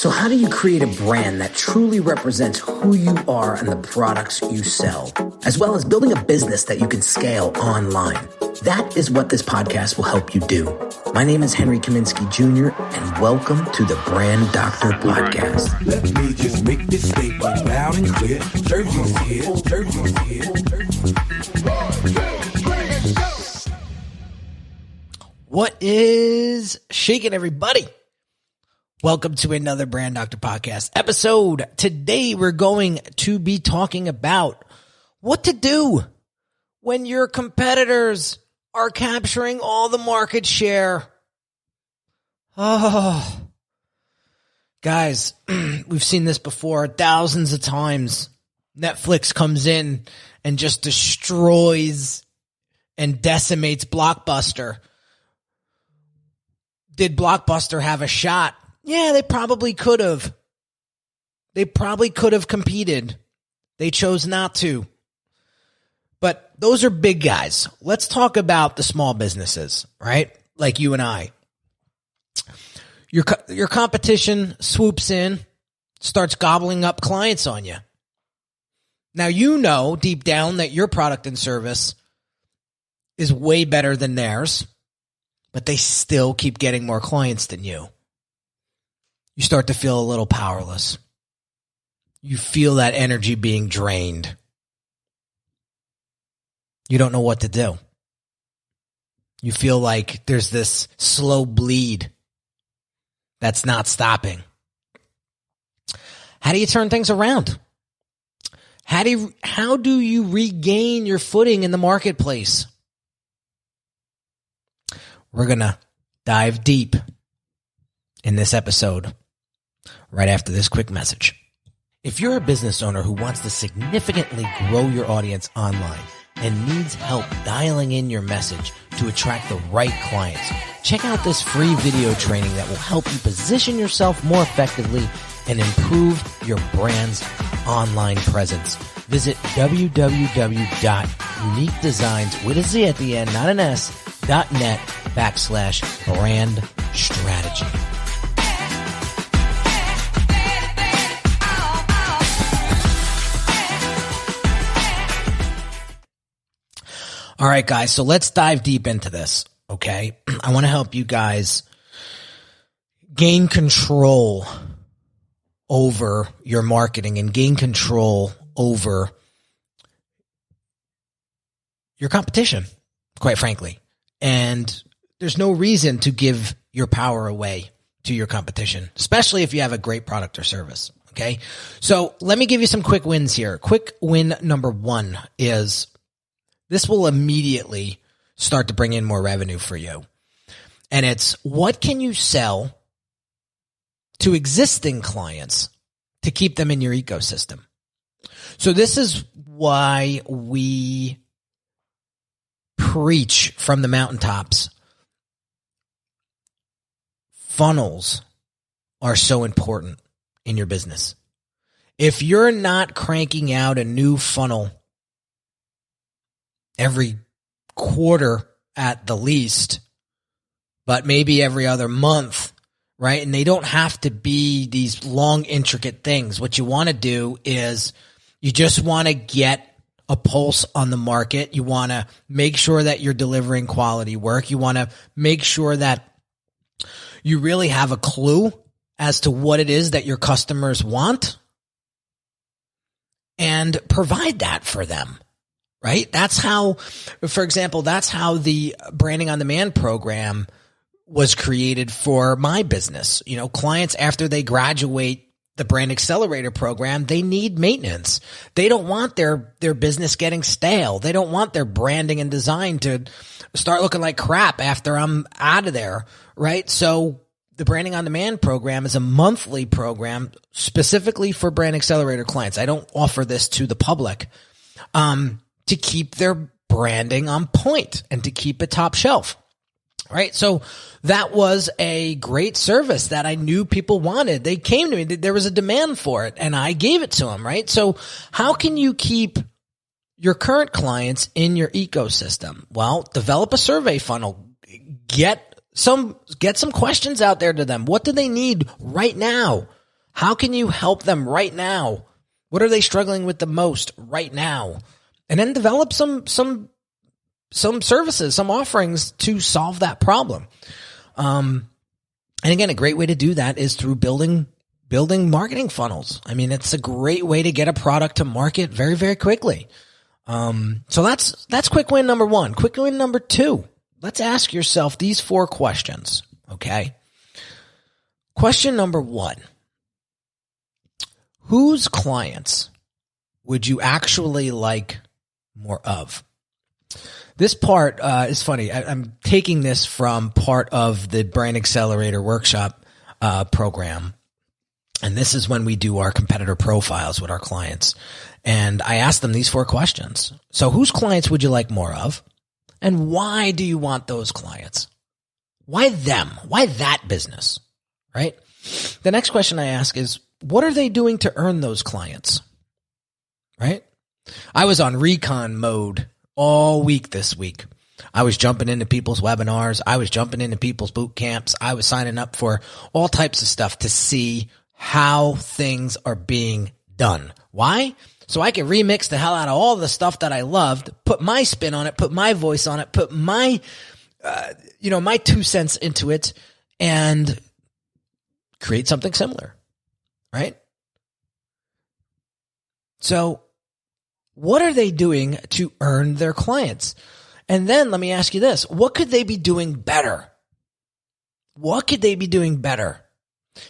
So how do you create a brand that truly represents who you are and the products you sell, as well as building a business that you can scale online? That is what this podcast will help you do. My name is Henry Kaminsky Jr., and welcome to the Brand Doctor Podcast. Let me just make this statement loud and clear. Jersey's here, Jersey's here. What is shaking, everybody? Welcome to another Brand Doctor Podcast episode. Today, we're going to be talking about what to do when your competitors are capturing all the market share. Oh, guys, we've seen this before thousands of times. Netflix comes in and just destroys and decimates Blockbuster. Did Blockbuster have a shot? Yeah, they probably could have. They probably could have competed. They chose not to. But those are big guys. Let's talk about the small businesses, right? Like you and I. Your competition swoops in, starts gobbling up clients on you. Now, you know deep down that your product and service is way better than theirs, but they still keep getting more clients than you. You start to feel a little powerless. You feel that energy being drained. You don't know what to do. You feel like there's this slow bleed that's not stopping. How do you turn things around? How do you regain your footing in the marketplace? We're going to dive deep in this episode right after this quick message. If you're a business owner who wants to significantly grow your audience online and needs help dialing in your message to attract the right clients, check out this free video training that will help you position yourself more effectively and improve your brand's online presence. Visit www.uniquedesigns, with a Z at the end, not an S, .net/brand strategy. All right, guys, so let's dive deep into this, okay? I want to help you guys gain control over your marketing and gain control over your competition, quite frankly. And there's no reason to give your power away to your competition, especially if you have a great product or service, okay? So let me give you some quick wins here. Quick win number one is this will immediately start to bring in more revenue for you. And it's, what can you sell to existing clients to keep them in your ecosystem? So this is why we preach from the mountaintops. Funnels are so important in your business. If you're not cranking out a new funnel every quarter at the least, but maybe every other month, right? And they don't have to be these long, intricate things. What you want to do is you just want to get a pulse on the market. You want to make sure that you're delivering quality work. You want to make sure that you really have a clue as to what it is that your customers want and provide that for them, right? That's how, for example, that's how the Branding on Demand program was created for my business. You know, clients, after they graduate the Brand Accelerator program, they need maintenance. They don't want their business getting stale. They don't want their branding and design to start looking like crap after I'm out of there, right? So the Branding on Demand program is a monthly program specifically for Brand Accelerator clients. I don't offer this to the public to keep their branding on point and to keep it top shelf. Right. So that was a great service that I knew people wanted. They came to me. There was a demand for it and I gave it to them. Right. So how can you keep your current clients in your ecosystem? Well, develop a survey funnel, get some questions out there to them. What do they need right now? How can you help them right now? What are they struggling with the most right now? And then develop some services, some offerings to solve that problem. And again, a great way to do that is through building marketing funnels. I mean, it's a great way to get a product to market very, very quickly. So that's quick win number one. Quick win number two. Let's ask yourself these 4 questions. Okay. Question number 1. Whose clients would you actually like more of? This part is funny. I'm taking this from part of the Brand Accelerator workshop program. And this is when we do our competitor profiles with our clients. And I asked them these 4 questions. So whose clients would you like more of? And why do you want those clients? Why them? Why that business? Right? The next question I ask is, what are they doing to earn those clients? Right? I was on recon mode all week this week. I was jumping into people's webinars. I was jumping into people's boot camps. I was signing up for all types of stuff to see how things are being done. Why? So I can remix the hell out of all the stuff that I loved, put my spin on it, put my voice on it, put my, my 2 cents into it and create something similar. Right? So what are they doing to earn their clients? And then let me ask you this. What could they be doing better? What could they be doing better?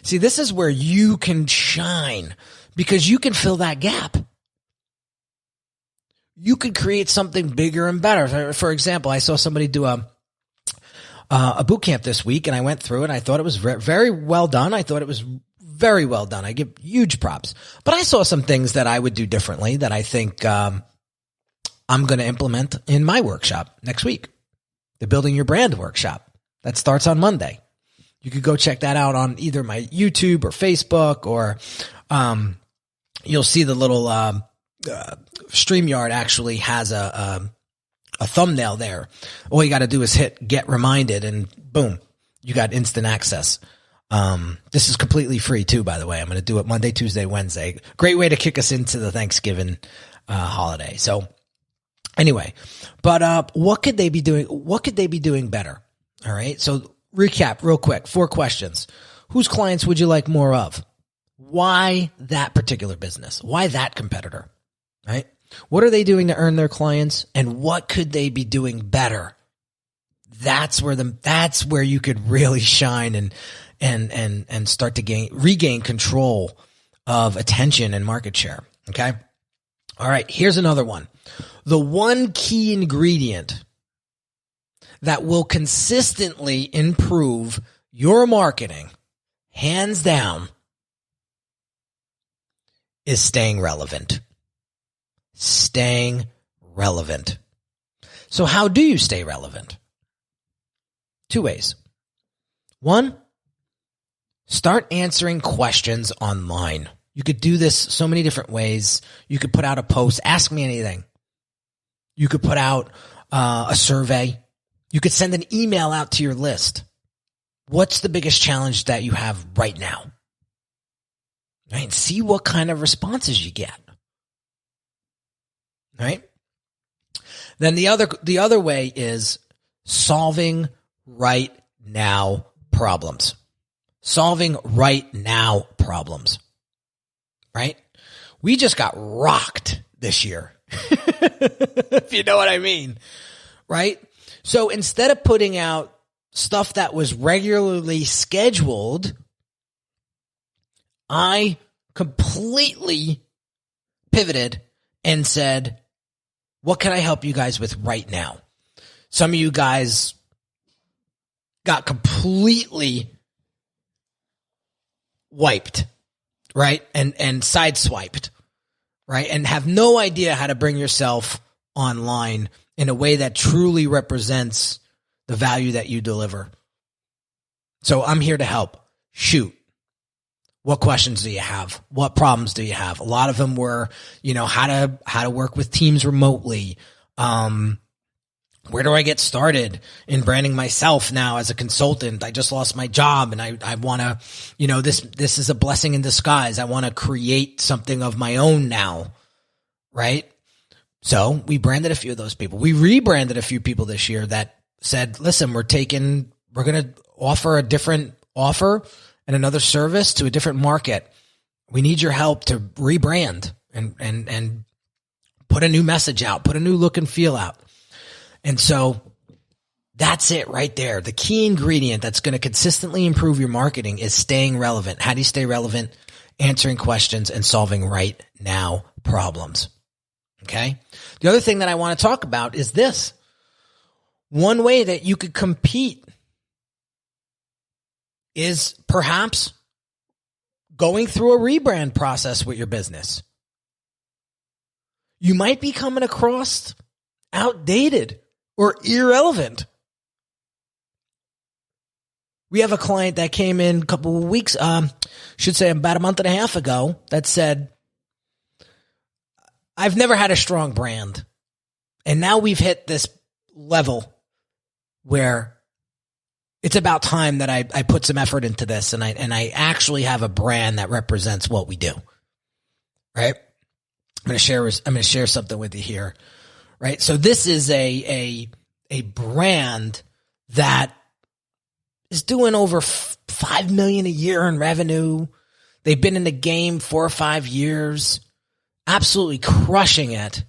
See, this is where you can shine because you can fill that gap. You could create something bigger and better. For example, I saw somebody do a boot camp this week and I went through it. I thought it was very well done. I thought it was very well done. I give huge props, but I saw some things that I would do differently that I think I'm going to implement in my workshop next week, the Building Your Brand workshop that starts on Monday. You could go check that out on either my YouTube or Facebook, or you'll see the little StreamYard actually has a thumbnail there. All you got to do is hit get reminded and boom, you got instant access. This is completely free too, by the way. I'm going to do it Monday, Tuesday, Wednesday. Great way to kick us into the Thanksgiving holiday. So anyway, but what could they be doing? What could they be doing better? All right. So recap real quick. 4 questions. Whose clients would you like more of? Why that particular business? Why that competitor? Right? What are they doing to earn their clients? And what could they be doing better? That's where you could really shine and start to regain control of attention and market share. Okay. All right. Here's another one. The one key ingredient that will consistently improve your marketing, hands down, is staying relevant. Staying relevant. So how do you stay relevant? 2 ways. 1, start answering questions online. You could do this so many different ways. You could put out a post, ask me anything. You could put out a survey. You could send an email out to your list. What's the biggest challenge that you have right now? Right? See what kind of responses you get. Right? Then the other way is solving right now problems. Solving right now problems. Right? We just got rocked this year. If you know what I mean. Right? So instead of putting out stuff that was regularly scheduled, I completely pivoted and said, what can I help you guys with right now? Some of you guys got completely wiped, right? And sideswiped, right? And have no idea how to bring yourself online in a way that truly represents the value that you deliver. So I'm here to help. Shoot. What questions do you have? What problems do you have? A lot of them were, how to work with teams remotely. Where do I get started in branding myself now as a consultant? I just lost my job and I want to, this is a blessing in disguise. I want to create something of my own now, right? So we branded a few of those people. We rebranded a few people this year that said, listen, we're going to offer a different offer and another service to a different market. We need your help to rebrand and put a new message out, put a new look and feel out. And so that's it right there. The key ingredient that's going to consistently improve your marketing is staying relevant. How do you stay relevant? Answering questions and solving right now problems. Okay. The other thing that I want to talk about is this. One way that you could compete is perhaps going through a rebrand process with your business. You might be coming across outdated or irrelevant. We have a client that came in a couple of weeks, should say about a month and a half ago, that said, I've never had a strong brand. And now we've hit this level where it's about time that I put some effort into this and I actually have a brand that represents what we do. Right? I'm going to share something with you here. Right? So this is a brand that is doing over $5 million a year in revenue. They've been in the game 4 or 5 years, absolutely crushing it,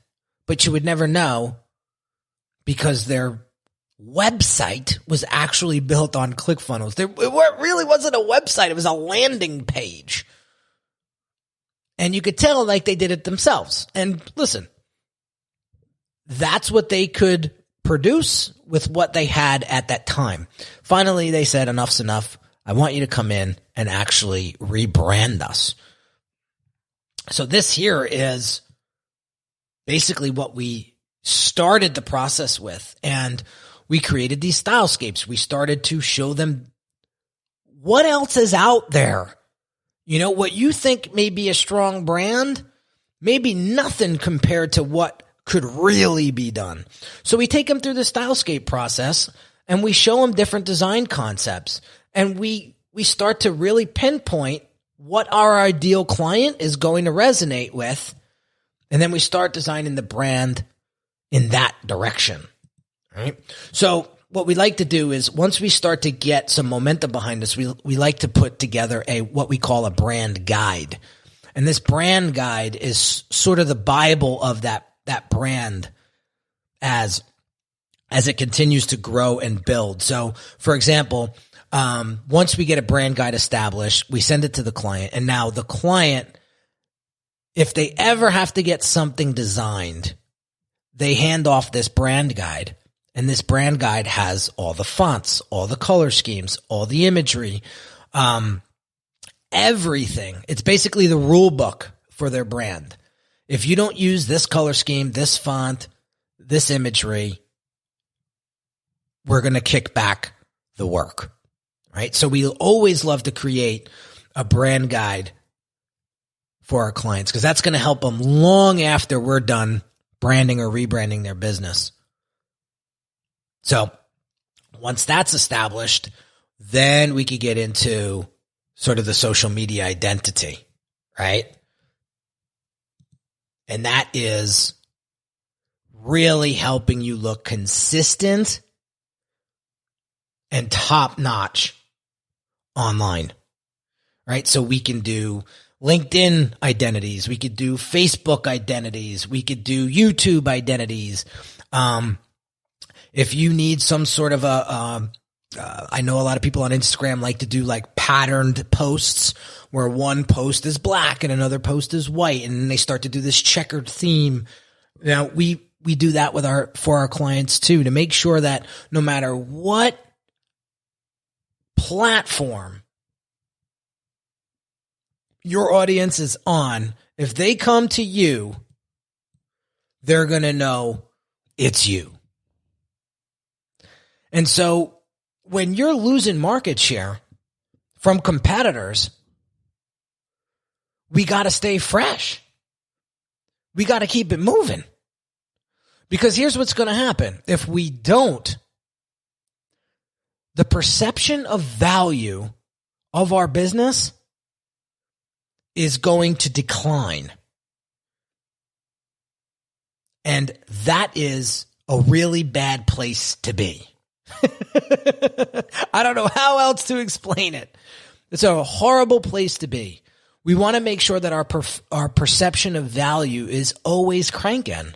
but you would never know because their website was actually built on ClickFunnels. It really wasn't a website. It was a landing page. And you could tell like they did it themselves. And listen, that's what they could produce with what they had at that time. Finally, they said, enough's enough. I want you to come in and actually rebrand us. So this here is basically what we started the process with. And we created these stylescapes. We started to show them what else is out there. What you think may be a strong brand, maybe nothing compared to what could really be done. So we take them through the stylescape process and we show them different design concepts. And we start to really pinpoint what our ideal client is going to resonate with. And then we start designing the brand in that direction. Right? So what we like to do is once we start to get some momentum behind us, we like to put together what we call a brand guide. And this brand guide is sort of the Bible of that brand as it continues to grow and build. So for example, once we get a brand guide established, we send it to the client. And now the client, if they ever have to get something designed, they hand off this brand guide. And this brand guide has all the fonts, all the color schemes, all the imagery, everything. It's basically the rule book for their brand. If you don't use this color scheme, this font, this imagery, we're going to kick back the work, right? So we always love to create a brand guide for our clients because that's going to help them long after we're done branding or rebranding their business. So once that's established, then we could get into sort of the social media identity, right? And that is really helping you look consistent and top-notch online, right? So we can do LinkedIn identities. We could do Facebook identities. We could do YouTube identities. If you need some sort of I know a lot of people on Instagram like to do like patterned posts where one post is black and another post is white, and then they start to do this checkered theme. Now we do that for our clients too, to make sure that no matter what platform your audience is on, if they come to you, they're going to know it's you. And so when you're losing market share from competitors, we got to stay fresh. We got to keep it moving Because here's what's going to happen. If we don't, the perception of value of our business is going to decline. And that is a really bad place to be. I don't know how else to explain it. It's a horrible place to be. We want to make sure that our perception of value is always cranking.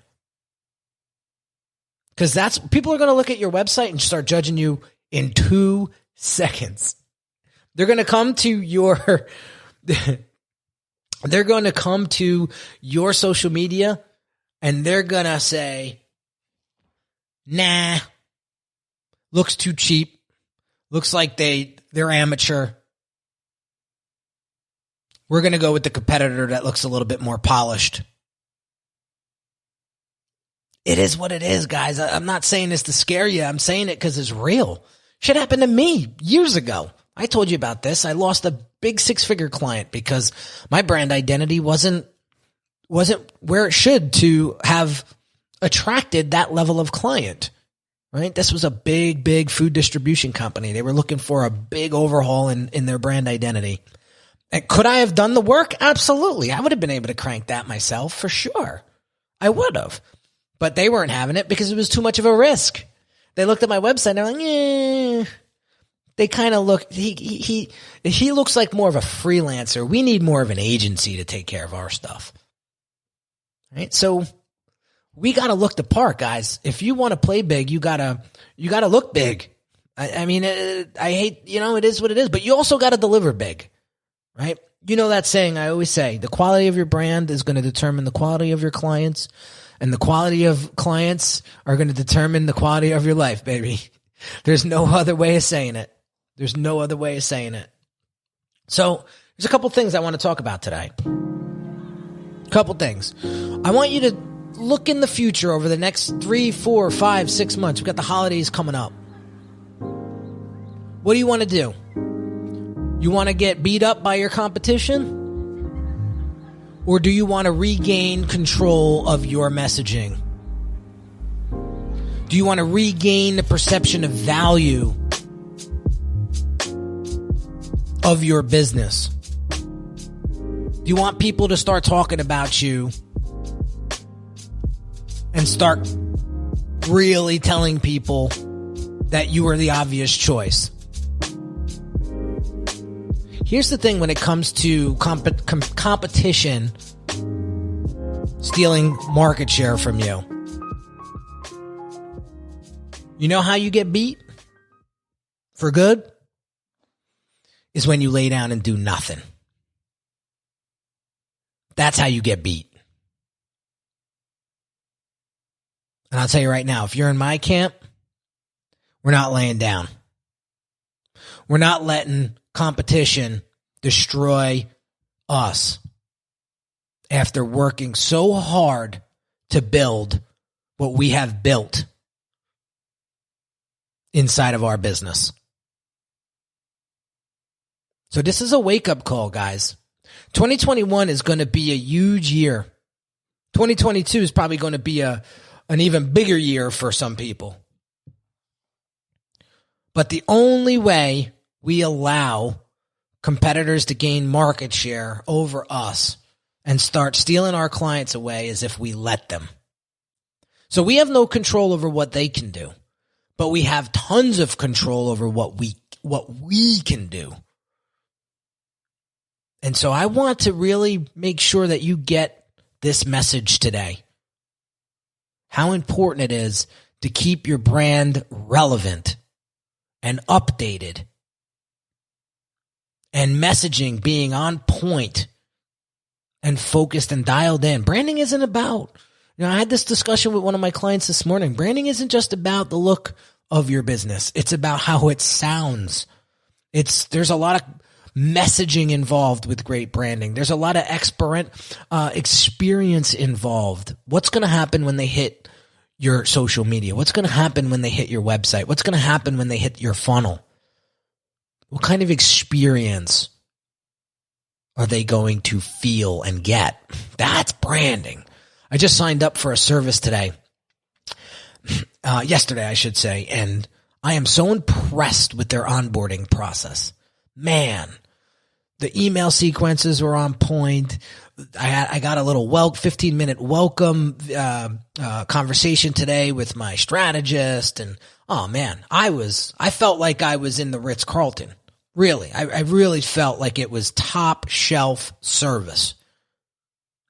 Because people are going to look at your website and start judging you in 2 seconds. They're going to come to your social media and they're going to say, nah, looks too cheap. Looks like they're amateur. We're going to go with the competitor that looks a little bit more polished. It is what it is, guys. I'm not saying this to scare you. I'm saying it because it's real. Shit happened to me years ago. I told you about this. I lost a big 6-figure client because my brand identity wasn't where it should to have attracted that level of client, right? This was a big food distribution company. They were looking for a big overhaul in their brand identity. And could I have done the work? Absolutely. I would have been able to crank that myself for sure. I would have. But they weren't having it because it was too much of a risk. They looked at my website and they're like, eh. They kind of look, he looks like more of a freelancer. We need more of an agency to take care of our stuff. Right? So we got to look the part, guys. If you want to play big, you got to look big. I mean, I hate, it is what it is, but you also got to deliver big, right? You know that saying I always say, the quality of your brand is going to determine the quality of your clients, and the quality of clients are going to determine the quality of your life, baby. There's no other way of saying it. There's no other way of saying it. So there's a couple things I want to talk about today. Couple things. I want you to look in the future over the next 3, 4, 5, 6 months. We've got the holidays coming up. What do you want to do? You want to get beat up by your competition? Or do you want to regain control of your messaging? Do you want to regain the perception of value of your business? Do you want people to start talking about you and start really telling people that you are the obvious choice? Here's the thing when it comes to competition stealing market share from you. You know how you get beat for good? Is when you lay down and do nothing. That's how you get beat. And I'll tell you right now, if you're in my camp, we're not laying down. We're not letting competition destroy us after working so hard to build what we have built inside of our business. So this is a wake-up call, guys. 2021 is going to be a huge year. 2022 is probably going to be an even bigger year for some people. But the only way we allow competitors to gain market share over us and start stealing our clients away is if we let them. So we have no control over what they can do, but we have tons of control over what we can do. And so I want to really make sure that you get this message today. How important it is to keep your brand relevant and updated and messaging being on point and focused and dialed in. Branding isn't about, I had this discussion with one of my clients this morning. Branding isn't just about the look of your business. It's about how it sounds. There's a lot of messaging involved with great branding. There's a lot of experience involved. What's going to happen when they hit your social media? What's going to happen when they hit your website? What's going to happen when they hit your funnel? What kind of experience are they going to feel and get? That's branding. I just signed up for a service today. yesterday, I should say, and I am so impressed with their onboarding process. Man, the email sequences were on point. I got a little 15-minute welcome conversation today with my strategist, and oh man, I felt like I was in the Ritz-Carlton. Really, I really felt like it was top shelf service,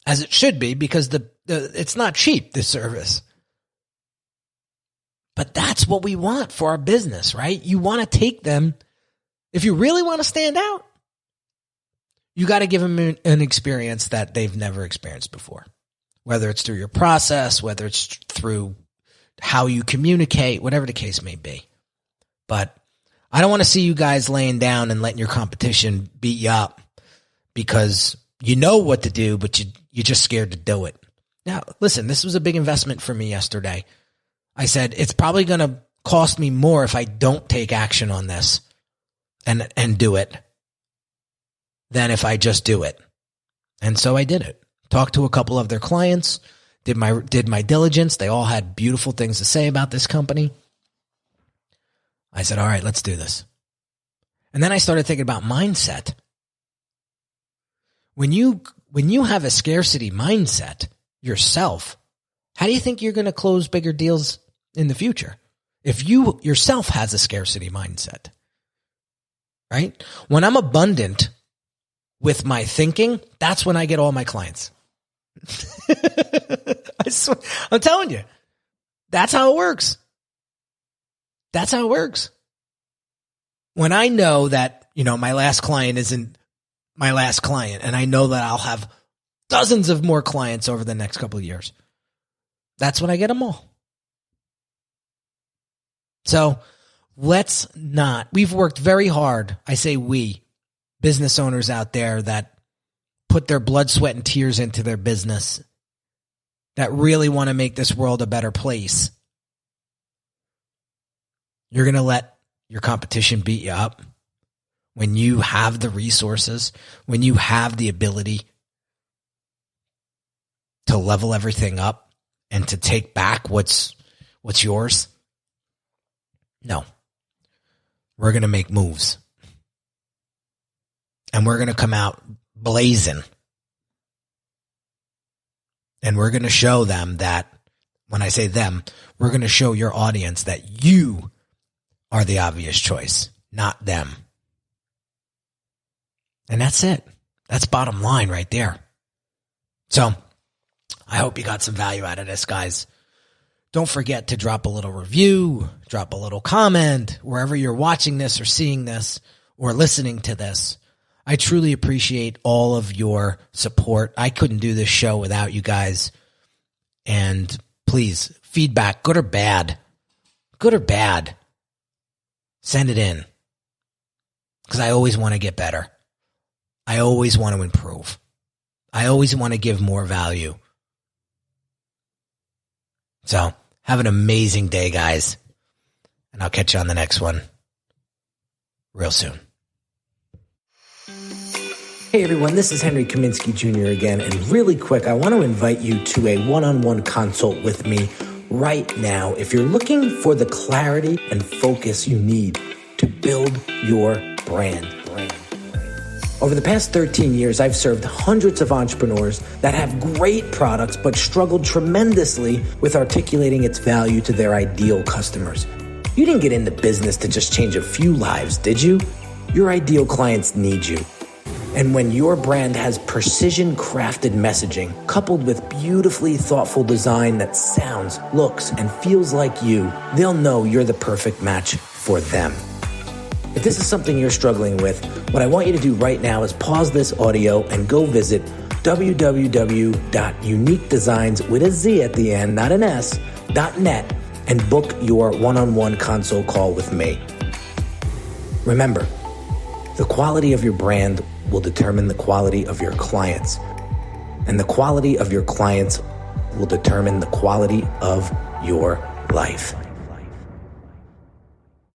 as it should be, because it's not cheap, this service. But that's what we want for our business, right? You want to take them. If you really want to stand out, you got to give them an experience that they've never experienced before, whether it's through your process, whether it's through how you communicate, whatever the case may be. But I don't want to see you guys laying down and letting your competition beat you up because you know what to do, but you're just scared to do it. Now, listen, this was a big investment for me yesterday. I said, it's probably going to cost me more if I don't take action on this and do it than if I just do it. And so I did it. Talked to a couple of their clients, did my diligence. They all had beautiful things to say about this company. I said, all right, let's do this. And then I started thinking about mindset. When you have a scarcity mindset yourself, how do you think you're going to close bigger deals in the future? If you yourself has a scarcity mindset, right? When I'm abundant with my thinking, that's when I get all my clients. I swear, I'm telling you, that's how it works. That's how it works. When I know that, my last client isn't my last client, and I know that I'll have dozens of more clients over the next couple of years, that's when I get them all. So we've worked very hard. I say we, business owners out there that put their blood, sweat, and tears into their business, that really want to make this world a better place. You're going to let your competition beat you up when you have the resources, when you have the ability to level everything up and to take back what's yours. No, we're going to make moves, and we're going to come out blazing, and we're going to show them that, when I say them, we're going to show your audience that you are the obvious choice, not them. And that's it. That's bottom line right there. So I hope you got some value out of this, guys. Don't forget to drop a little review, drop a little comment, wherever you're watching this or seeing this or listening to this. I truly appreciate all of your support. I couldn't do this show without you guys. And please, feedback, good or bad, send it in, because I always want to get better. I always want to improve. I always want to give more value. So have an amazing day, guys. And I'll catch you on the next one real soon. Hey everyone, this is Henry Kaminsky Jr. again. And really quick, I want to invite you to a one-on-one consult with me right now if you're looking for the clarity and focus you need to build your brand. Over the past 13 years, I've served hundreds of entrepreneurs that have great products but struggled tremendously with articulating its value to their ideal customers. You didn't get into business to just change a few lives, did you? Your ideal clients need you. And when your brand has precision-crafted messaging coupled with beautifully thoughtful design that sounds, looks, and feels like you, they'll know you're the perfect match for them. If this is something you're struggling with, what I want you to do right now is pause this audio and go visit www.uniquedesigns with a Z at the end, not an S, .net, and book your one-on-one consult call with me. Remember, the quality of your brand will determine the quality of your clients, and the quality of your clients will determine the quality of your life.